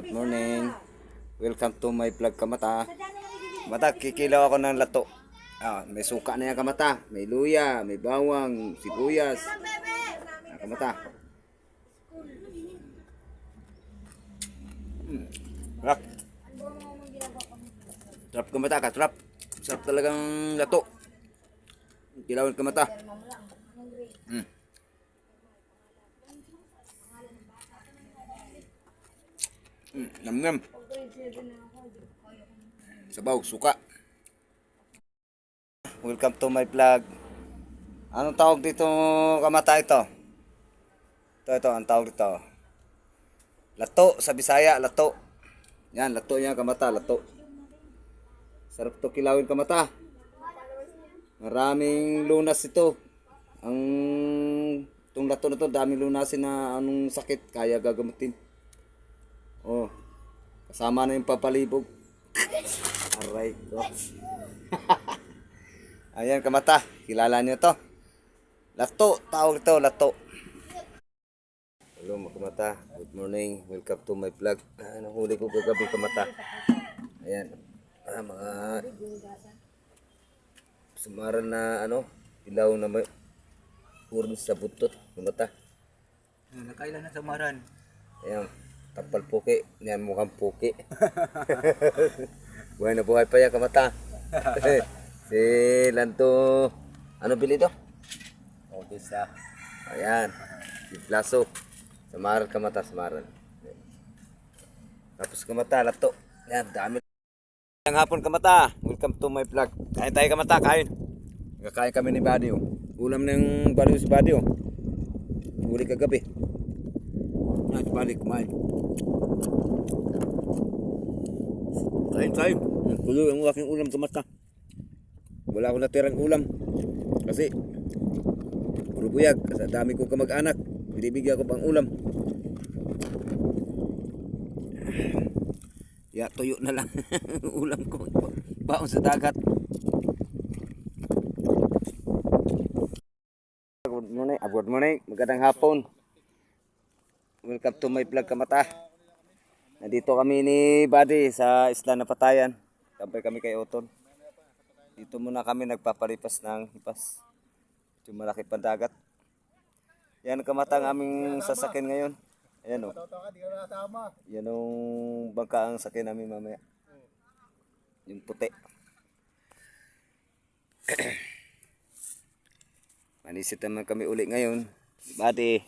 good morning. Welcome to my vlog Kamata. Kamata, kikilaw ako ng lato. May suka na yan Kamata. May luya, may bawang, sibuyas. Kamata. Sarap. Sarap Kamata, katrap. Sarap talagang lato. Kilawin Kamata. Nam-nam. Sabaw, suka. Welcome to my vlog. Anong tawag dito Kamata ito? Ito, ang tawag dito. Lato, sa Bisaya, lato. Yan, lato yan Kamata, lato. Sarap to kilawin Kamata. Maraming lunas ito. Itong lato na to, daming lunasin na anong sakit, kaya gagamutin. Oh, kasama na yung papalibog. Aray ko. Ayan Kamata, kilala nyo to. Lato, tawag ito, lato. Hello mga Kamata, good morning. Welcome to my vlog. Nahuli ko kagabi Kamata. Ayan, mga sumaran na ilaw na may urn sa butot Kamata. Nakailan na samaran. Ayan. Tapal puki, yan mukhang puki. Buhay na buhay pa yan Kamata. Si Lanto, ano bili to? Odessa. Ayan, si Plaso. Samaran Kamata, samaran. Tapos Kamata, lato. Yan, dami. Ang hapon Kamata, welcome to my vlog. Kain tayo Kamata, kain. Kakain kami ni Buddy. Ulam ng Buddy si Buddy. Huli kagabi. Yan, si Buddy kumain. Kain. Kulo ang aking ulam Kamata. Wala akong natirang ulam. Kasi puro buyag. Kasi dami ko kamag-anak. Binibigyan ko pang ulam. Ya, tuyo na lang. Ulam ko. Baon sa dagat. Good morning. Magandang hapon. Welcome to my vlog Kamata. Nandito kami ni Buddy sa Isla na Patayan. Tampay kami kay Oton. Dito muna kami nagpapalipas ng hipas. Ito malaki pang dagat. Yan Kamata ang aming sasakyan ngayon. Ayan o. Yan ang bangka ang sakyan namin mamaya. Yung puti. Manisit naman kami uli ngayon. Buddy.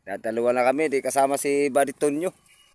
Dalawa na kami. Di kasama si Buddy Tonyo.